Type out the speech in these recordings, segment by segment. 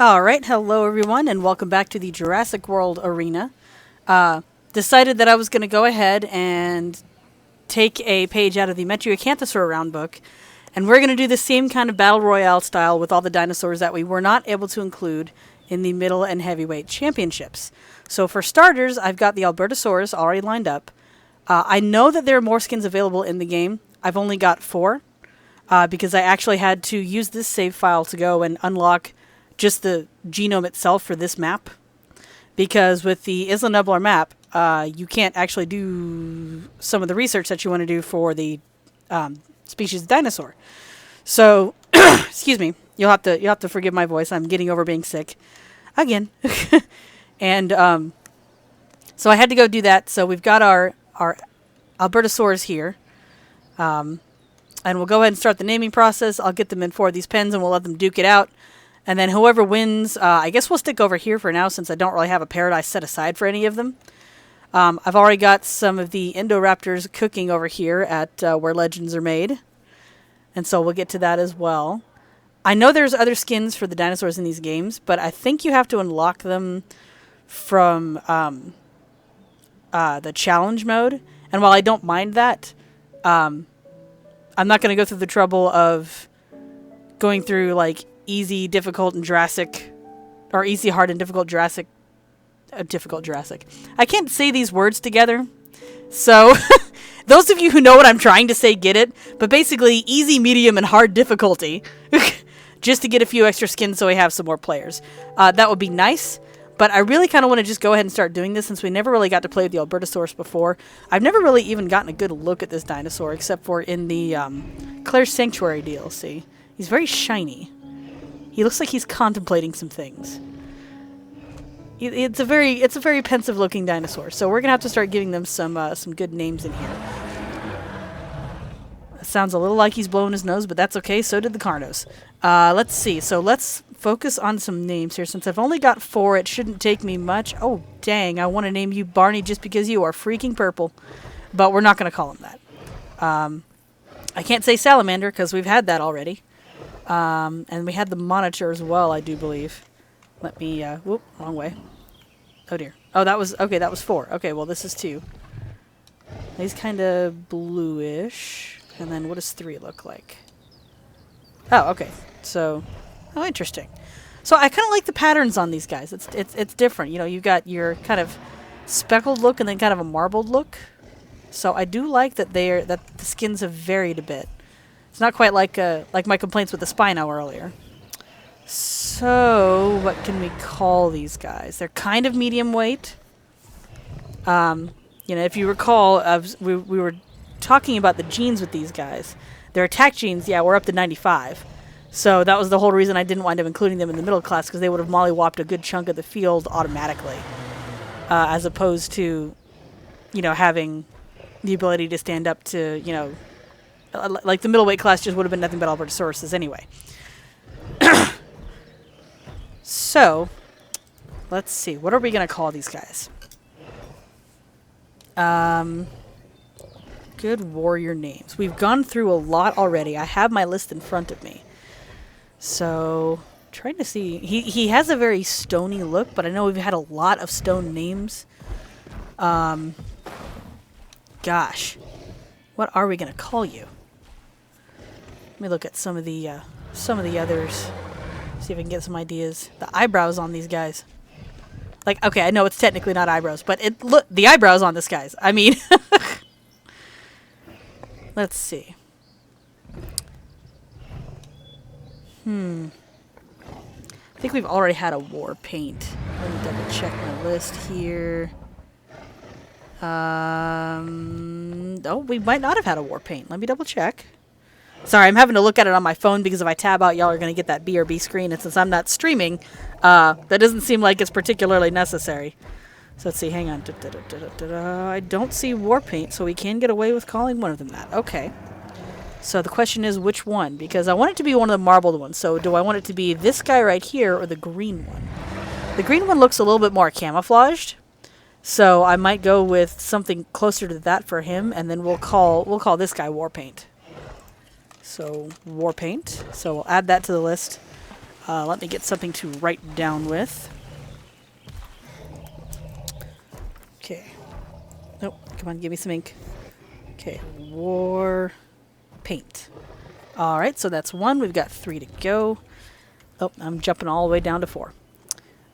Alright, hello everyone, and welcome back to the Jurassic World Arena. Decided that I was going to go ahead and take a page out of the Metro Acanthosaur round book, and we're going to do the same kind of Battle Royale style with all the dinosaurs that we were not able to include in the middle and heavyweight championships. So for starters, I've got the Albertosaurus already lined up. I know that there are more skins available in the game. I've only got 4, because I actually had to use this save file to go and unlock just the genome itself for this map, because with the Isla Nublar map, you can't actually do some of the research that you want to do for the species of dinosaur. So, excuse me, you'll have to forgive my voice. I'm getting over being sick again, and so I had to go do that. So we've got our Albertosaurs here, and we'll go ahead and start the naming process. I'll get them in 4 of these pens, and we'll let them duke it out. And then whoever wins, I guess we'll stick over here for now since I don't really have a paradise set aside for any of them. I've already got some of the Indoraptors cooking over here at where legends are made. And so we'll get to that as well. I know there's other skins for the dinosaurs in these games, but I think you have to unlock them from the challenge mode. And while I don't mind that, I'm not going to go through the trouble of going through like easy, difficult, and Jurassic, or easy, hard, and difficult Jurassic. Difficult Jurassic. I can't say these words together, so those of you who know what I'm trying to say get it. But basically, easy, medium, and hard difficulty, just to get a few extra skins so we have some more players. That would be nice, but I really kind of want to just go ahead and start doing this since we never really got to play with the Albertosaurus before. I've never really even gotten a good look at this dinosaur except for in the Claire's Sanctuary DLC. He's very shiny. He looks like he's contemplating some things. It's a very pensive looking dinosaur. So we're gonna have to start giving them some good names in here. It sounds a little like he's blowing his nose, but that's okay. So did the Carnos. Let's see. So let's focus on some names here. Since I've only got 4, it shouldn't take me much. Oh dang! I want to name you Barney just because you are freaking purple, but we're not gonna call him that. I can't say Salamander because we've had that already. And we had the Monitor as well, I do believe. Let me, whoop, wrong way. Oh dear. Oh, that was 4. Okay, well this is 2. He's kind of bluish. And then what does 3 look like? Oh, okay. So, oh, interesting. So I kind of like the patterns on these guys. It's different. You know, you've got your kind of speckled look and then kind of a marbled look. So I do like that the skins have varied a bit. It's not quite like my complaints with the Spino earlier. So, what can we call these guys? They're kind of medium weight. You know, if you recall, we were talking about the genes with these guys. Their attack genes, yeah, we're up to 95. So that was the whole reason I didn't wind up including them in the middle class, because they would have mollywopped a good chunk of the field automatically, as opposed to, you know, having the ability to stand up to, you know, like the middleweight class just would have been nothing but Albertosauruses anyway. So, let's see. What are we going to call these guys? Good warrior names. We've gone through a lot already. I have my list in front of me. So, trying to see. He has a very stony look, but I know we've had a lot of stone names. Gosh. What are we going to call you? Let me look at some of the others. See if I can get some ideas. The eyebrows on these guys. Like, okay, I know it's technically not eyebrows, but look, the eyebrows on this guy's. I mean, let's see. I think we've already had a war paint. Let me double check my list here. Oh, we might not have had a war paint. Let me double check. Sorry, I'm having to look at it on my phone because if I tab out, y'all are going to get that BRB screen. And since I'm not streaming, that doesn't seem like it's particularly necessary. So let's see. Hang on. I don't see war paint, so we can get away with calling one of them that. Okay. So the question is which one? Because I want it to be one of the marbled ones. So do I want it to be this guy right here or the green one? The green one looks a little bit more camouflaged. So I might go with something closer to that for him, and then we'll call this guy war paint. So war paint. So we'll add that to the list. Let me get something to write down with. Okay. Nope. Come on, give me some ink. Okay. War paint. All right, so that's 1. We've got 3 to go. Oh, I'm jumping all the way down to 4.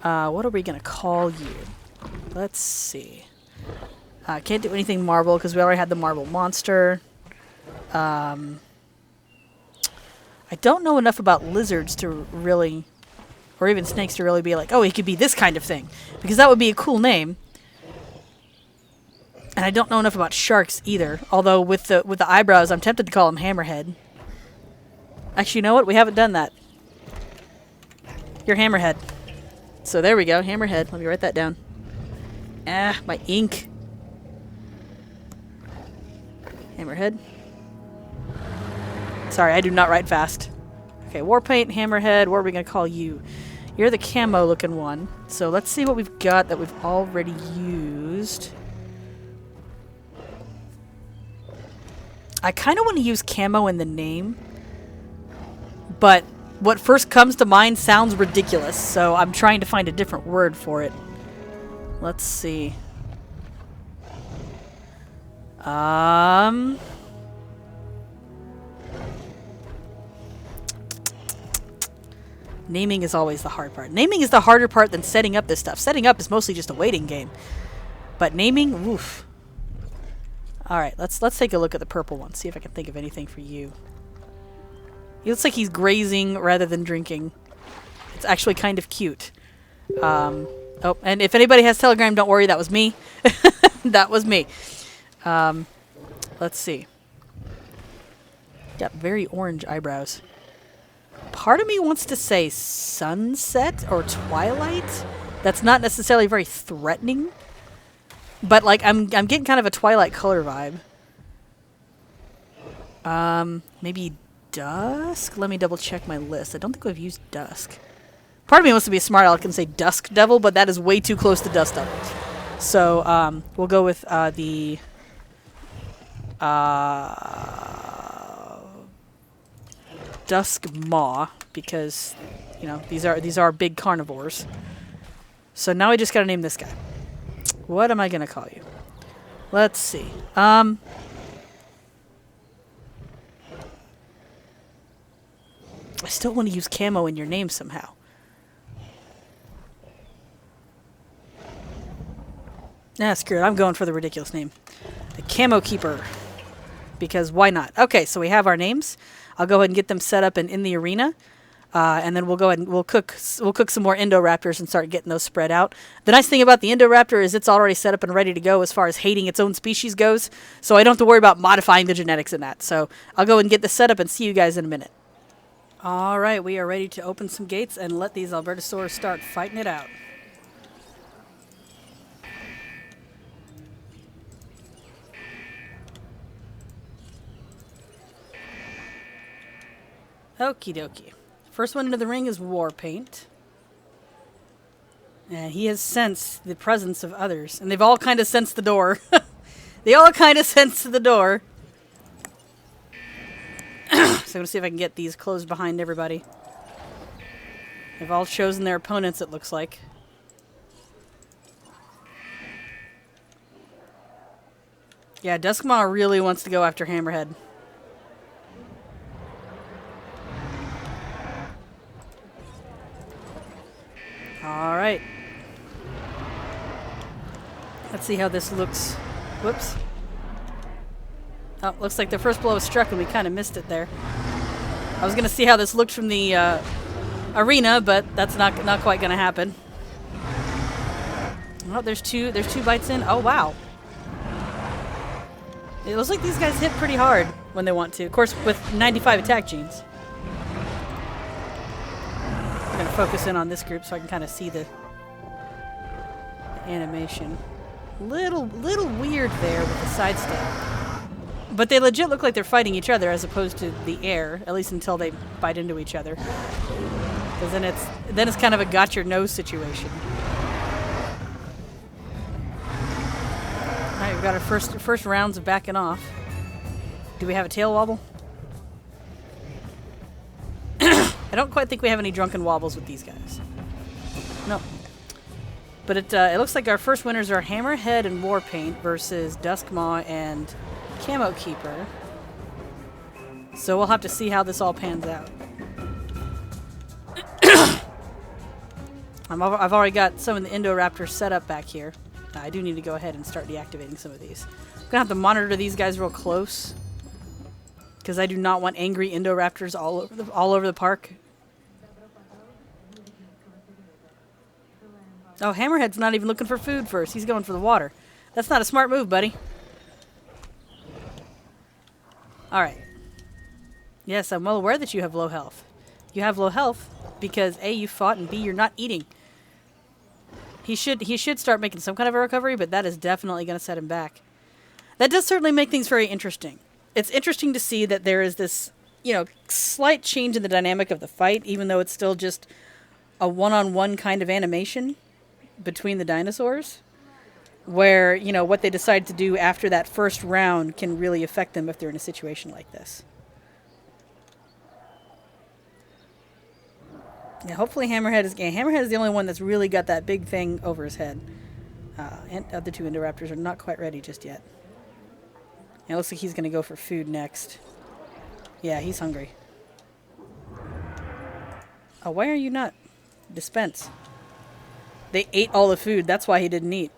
What are we going to call you? Let's see. Can't do anything marble because we already had the marble monster. I don't know enough about lizards to really, or even snakes to really be like, oh, he could be this kind of thing. Because that would be a cool name. And I don't know enough about sharks either. Although with the eyebrows, I'm tempted to call him Hammerhead. Actually, you know what? We haven't done that. You're Hammerhead. So there we go, Hammerhead. Let me write that down. Ah, my ink. Hammerhead. Sorry, I do not write fast. Okay, Warpaint, Hammerhead. What are we going to call you? You're the camo looking one. So let's see what we've got that we've already used. I kind of want to use camo in the name. But what first comes to mind sounds ridiculous. So I'm trying to find a different word for it. Let's see. Naming is always the hard part. Naming is the harder part than setting up this stuff. Setting up is mostly just a waiting game. But naming, woof. Alright, let's take a look at the purple one. See if I can think of anything for you. He looks like he's grazing rather than drinking. It's actually kind of cute. Oh, and if anybody has Telegram, don't worry, that was me. That was me. Let's see. Got very orange eyebrows. Part of me wants to say sunset or twilight. That's not necessarily very threatening. But like I'm getting kind of a twilight color vibe. Maybe dusk? Let me double check my list. I don't think we've used dusk. Part of me wants to be a smart aleck and say dusk devil, but that is way too close to dust devil. So we'll go with the dusk maw, because you know these are big carnivores. So now I just gotta name this guy. What am I gonna call you? Let's see. I still want to use camo in your name somehow. Nah, screw it. I'm going for the ridiculous name. The Camo Keeper. Because why not? Okay, so we have our names. I'll go ahead and get them set up in the arena. And then we'll go ahead and we'll cook some more Indoraptors and start getting those spread out. The nice thing about the Indoraptor is it's already set up and ready to go as far as hating its own species goes. So I don't have to worry about modifying the genetics in that. So I'll go ahead and get this set up and see you guys in a minute. All right, we are ready to open some gates and let these Albertosaurs start fighting it out. Okie dokie. First one into the ring is Warpaint. And he has sensed the presence of others. And they've all kind of sensed the door. They all kind of sensed the door. So I'm going to see if I can get these closed behind everybody. They've all chosen their opponents, it looks like. Yeah, Duskmaw really wants to go after Hammerhead. Alright. Let's see how this looks. Whoops. Oh, looks like the first blow was struck and we kind of missed it there. I was going to see how this looked from the arena, but that's not quite going to happen. Oh, there's two bites in. Oh, wow. It looks like these guys hit pretty hard when they want to. Of course, with 95 attack genes. I'm going to focus in on this group so I can kind of see the animation. Little weird there with the sidestep. But they legit look like they're fighting each other as opposed to the air, at least until they bite into each other. Because then it's kind of a got your nose situation. Alright, we've got our first rounds of backing off. Do we have a tail wobble? I don't quite think we have any drunken wobbles with these guys. No. But it looks like our first winners are Hammerhead and Warpaint versus Duskmaw and Camo Keeper. So we'll have to see how this all pans out. I've already got some of the Indoraptors set up back here. I do need to go ahead and start deactivating some of these. I'm going to have to monitor these guys real close, because I do not want angry Indoraptors all over the park. Oh, Hammerhead's not even looking for food first. He's going for the water. That's not a smart move, buddy. Alright. Yes, I'm well aware that you have low health. You have low health because A, you fought, and B, you're not eating. He should start making some kind of a recovery, but that is definitely going to set him back. That does certainly make things very interesting. It's interesting to see that there is this, you know, slight change in the dynamic of the fight, even though it's still just a one-on-one kind of animation between the dinosaurs, where, you know, what they decide to do after that first round can really affect them if they're in a situation like this. Yeah, hopefully Hammerhead is the only one that's really got that big thing over his head. And the other two Indoraptors are not quite ready just yet. It looks like he's going to go for food next. Yeah, he's hungry. Oh, why are you not? Dispense. They ate all the food. That's why he didn't eat.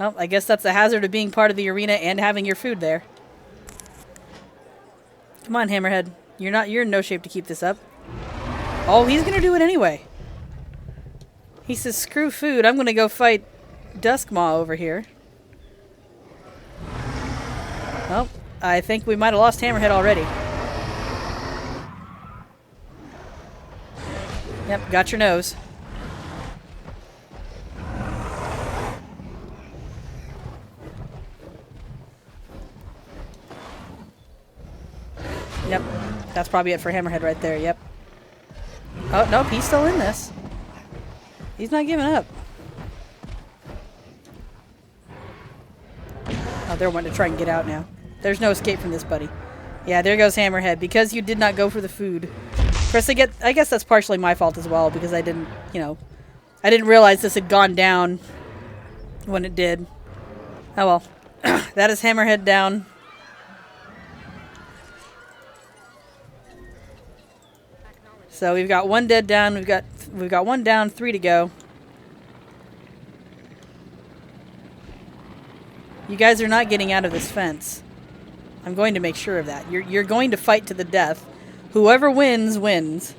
Well, I guess that's the hazard of being part of the arena and having your food there. Come on, Hammerhead. You're in no shape to keep this up. Oh, he's going to do it anyway. He says, screw food. I'm going to go fight Duskmaw over here. Well, I think we might have lost Hammerhead already. Yep, got your nose. Yep. That's probably it for Hammerhead right there, yep. Oh, nope, he's still in this. He's not giving up. Oh, they're wanting to try and get out now. There's no escape from this, buddy. Yeah, there goes Hammerhead. Because you did not go for the food. Of course, I guess that's partially my fault as well, because I didn't, you know, I didn't realize this had gone down when it did. Oh well. That is Hammerhead down. So we've got one dead down. We've got one down, 3 to go. You guys are not getting out of this fence. I'm going to make sure of that. You're going to fight to the death. Whoever wins, wins.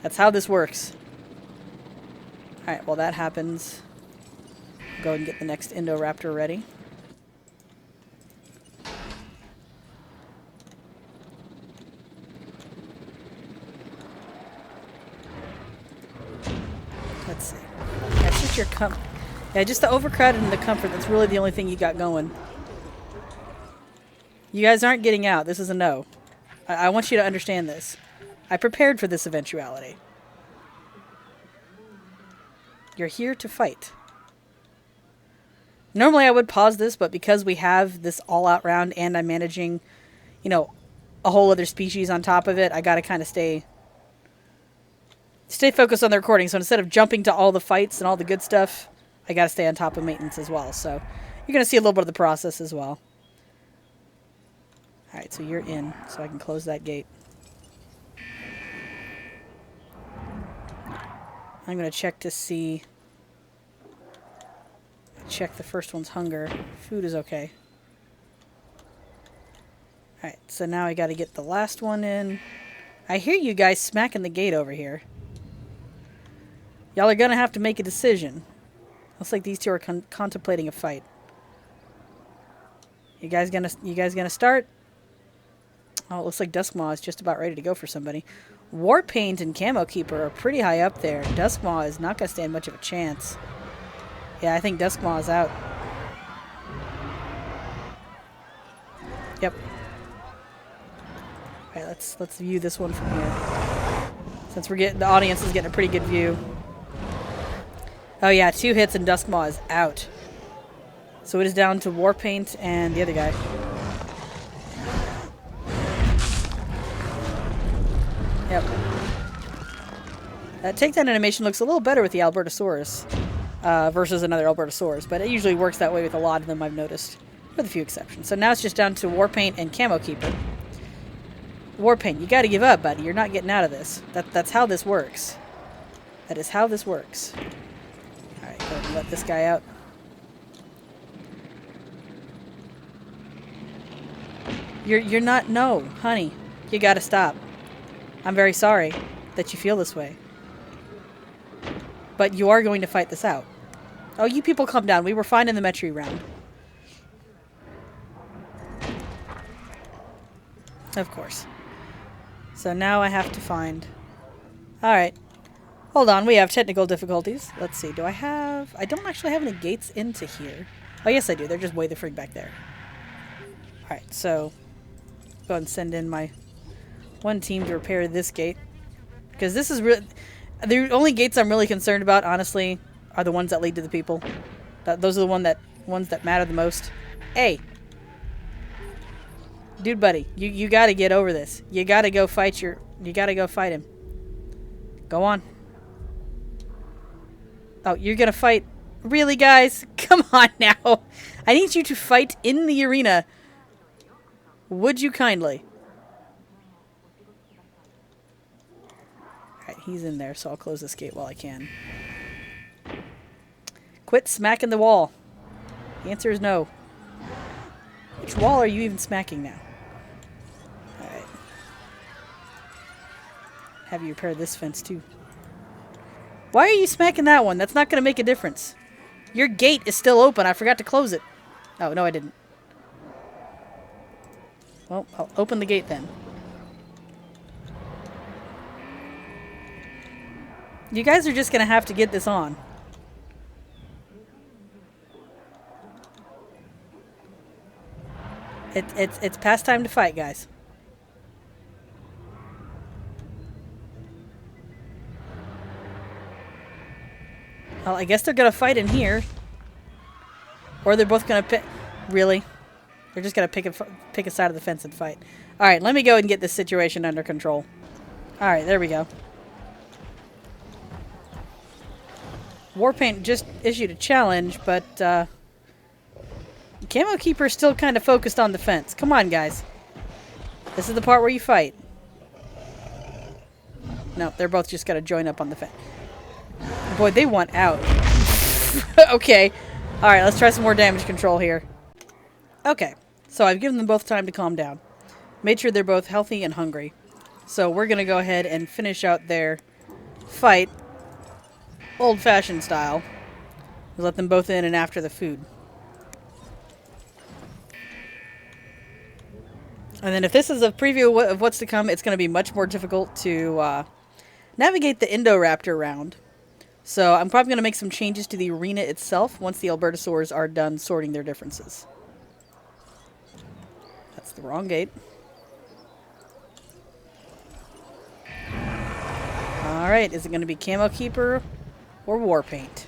That's how this works. Alright, while that happens, go and get the next Indoraptor ready. Let's see. Yeah, it's just your comfort. Yeah, just the overcrowded and the comfort. That's really the only thing you got going. You guys aren't getting out. This is a no. I want you to understand this. I prepared for this eventuality. You're here to fight. Normally I would pause this, but because we have this all-out round and I'm managing, you know, a whole other species on top of it, I gotta kind of stay focused on the recording. So instead of jumping to all the fights and all the good stuff, I gotta stay on top of maintenance as well. So you're gonna see a little bit of the process as well. Alright, so you're in, so I can close that gate. I'm gonna check to see. Check the first one's hunger. Food is okay. Alright, so now I gotta get the last one in. I hear you guys smacking the gate over here. Y'all are gonna have to make a decision. Looks like these two are contemplating a fight. You guys gonna start? Oh, it looks like Duskmaw is just about ready to go for somebody. Warpaint and Camo Keeper are pretty high up there. Duskmaw is not going to stand much of a chance. Yeah, I think Duskmaw is out. Yep. Alright, let's view this one from here. Since the audience is getting a pretty good view. Oh yeah, 2 hits and Duskmaw is out. So it is down to Warpaint and the other guy. That takedown animation looks a little better with the Albertosaurus versus another Albertosaurus, but it usually works that way with a lot of them, I've noticed, with a few exceptions. So now it's just down to Warpaint and Camo Keeper. Warpaint, you gotta give up, buddy. You're not getting out of this. That's how this works. That is how this works. Alright, go ahead and let this guy out. You're not... No, honey. You gotta stop. I'm very sorry that you feel this way. But you are going to fight this out. Oh, you people calm down. We were fine in the Metri round. Of course. So now I have to find... Alright. Hold on, we have technical difficulties. Let's see, do I have... I don't actually have any gates into here. Oh, yes I do. They're just way the frig back there. Alright, so... Go ahead and send in my one team to repair this gate. Because this is really... The only gates I'm really concerned about, honestly, are the ones that lead to the people. Those are the ones that matter the most. Hey! Dude, buddy, you gotta get over this. You gotta go fight your... You gotta go fight him. Go on. Oh, you're gonna fight... Really, guys? Come on now. I need you to fight in the arena. Would you kindly? Alright, he's in there, so I'll close this gate while I can. Quit smacking the wall. The answer is no. Which wall are you even smacking now? Alright. Have you repair this fence too? Why are you smacking that one? That's not going to make a difference. Your gate is still open. I forgot to close it. Oh, no I didn't. Well, I'll open the gate then. You guys are just going to have to get this on. It's past time to fight, guys. Well, I guess they're going to fight in here. Or they're both going to pick... Really? They're just going to pick a side of the fence and fight. Alright, let me go and get this situation under control. Alright, there we go. Warpaint just issued a challenge, but Camo Keeper is still kind of focused on the fence. Come on, guys. This is the part where you fight. No, they're both just going to join up on the fence. Boy, they want out. Okay. Alright, let's try some more damage control here. Okay. So I've given them both time to calm down. Made sure they're both healthy and hungry. So we're going to go ahead and finish out their fight old-fashioned style. Let them both in and after the food. And then if this is a preview of what's to come, it's going to be much more difficult to navigate the Indoraptor round. So I'm probably going to make some changes to the arena itself once the Albertosaurs are done sorting their differences. That's the wrong gate. Alright, is it going to be Camo Keeper or Warpaint?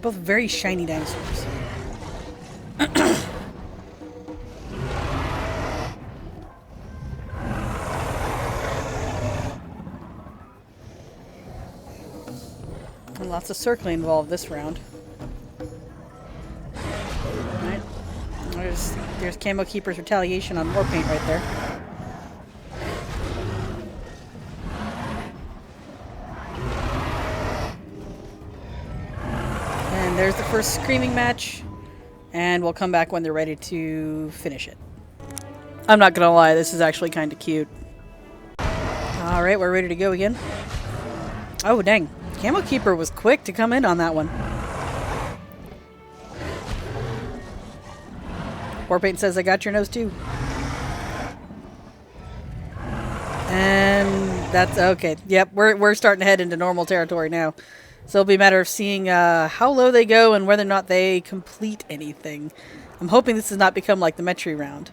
Both very shiny dinosaurs. And lots of circling involved this round. Alright. There's Camo Keeper's retaliation on Warpaint right there. There's the first screaming match, and we'll come back when they're ready to finish it. I'm not gonna lie, this is actually kind of cute. Alright, we're ready to go again. Oh, dang. Camo Keeper was quick to come in on that one. Warpaint says, I got your nose too. And that's okay. Yep, we're starting to head into normal territory now. So it'll be a matter of seeing how low they go and whether or not they complete anything. I'm hoping this does not become like the Metri round.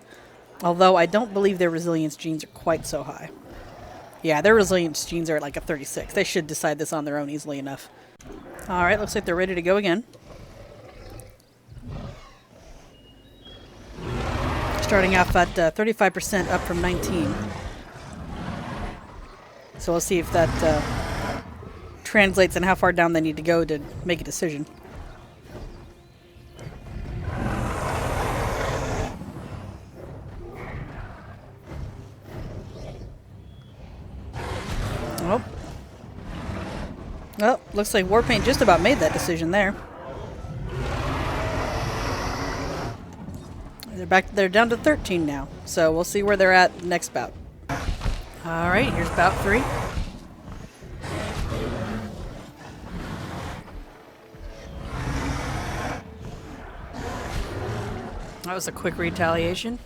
Although I don't believe their resilience genes are quite so high. Yeah, their resilience genes are at like a 36. They should decide this on their own easily enough. Alright, looks like they're ready to go again. Starting off at 35% up from 19. So we'll see if that translates and how far down they need to go to make a decision. Oh. Well, looks like Warpaint just about made that decision there. They're down to 13 now. So we'll see where they're at next bout. Alright, here's bout 3. That was a quick retaliation.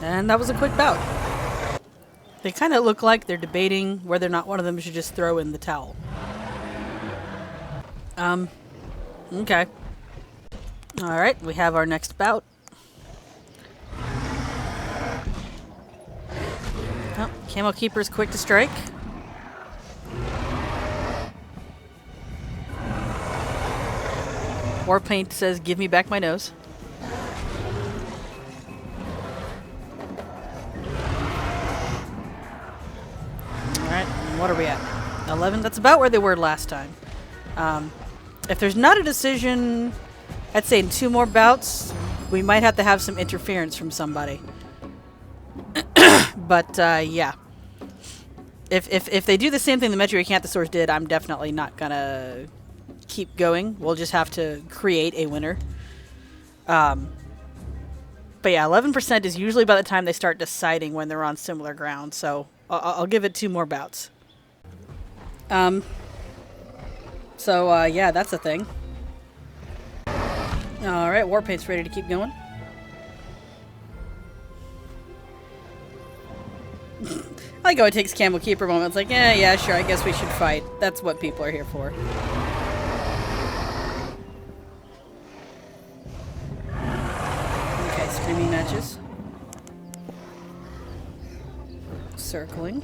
And that was a quick bout. They kind of look like they're debating whether or not one of them should just throw in the towel. Okay. Alright, we have our next bout. Oh, Camo Keeper's quick to strike. Warpaint says, "Give me back my nose." Alright, what are we at? 11? That's about where they were last time. If there's not a decision, I'd say in 2 more bouts, we might have to have some interference from somebody. But, yeah. If they do the same thing the Metro Acanthosaurs did, I'm definitely not gonna keep going. We'll just have to create a winner. But yeah, 11% is usually by the time they start deciding when they're on similar ground, so I'll give it 2 more bouts. Yeah, that's a thing. Alright, Warpaint's ready to keep going. I like how it takes Camo Keeper moments like, yeah, sure, I guess we should fight. That's what people are here for. Okay, screaming matches. Circling.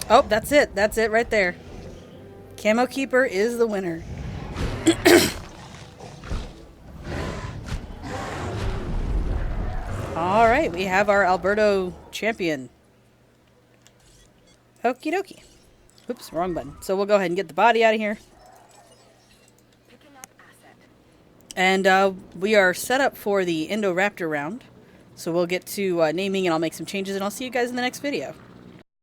Oh, that's it. That's it right there. Camo Keeper is the winner. Alright, we have our Alberto champion. Okie dokie. Oops, wrong button. So we'll go ahead and get the body out of here. And we are set up for the Indoraptor round. So we'll get to naming and I'll make some changes and I'll see you guys in the next video.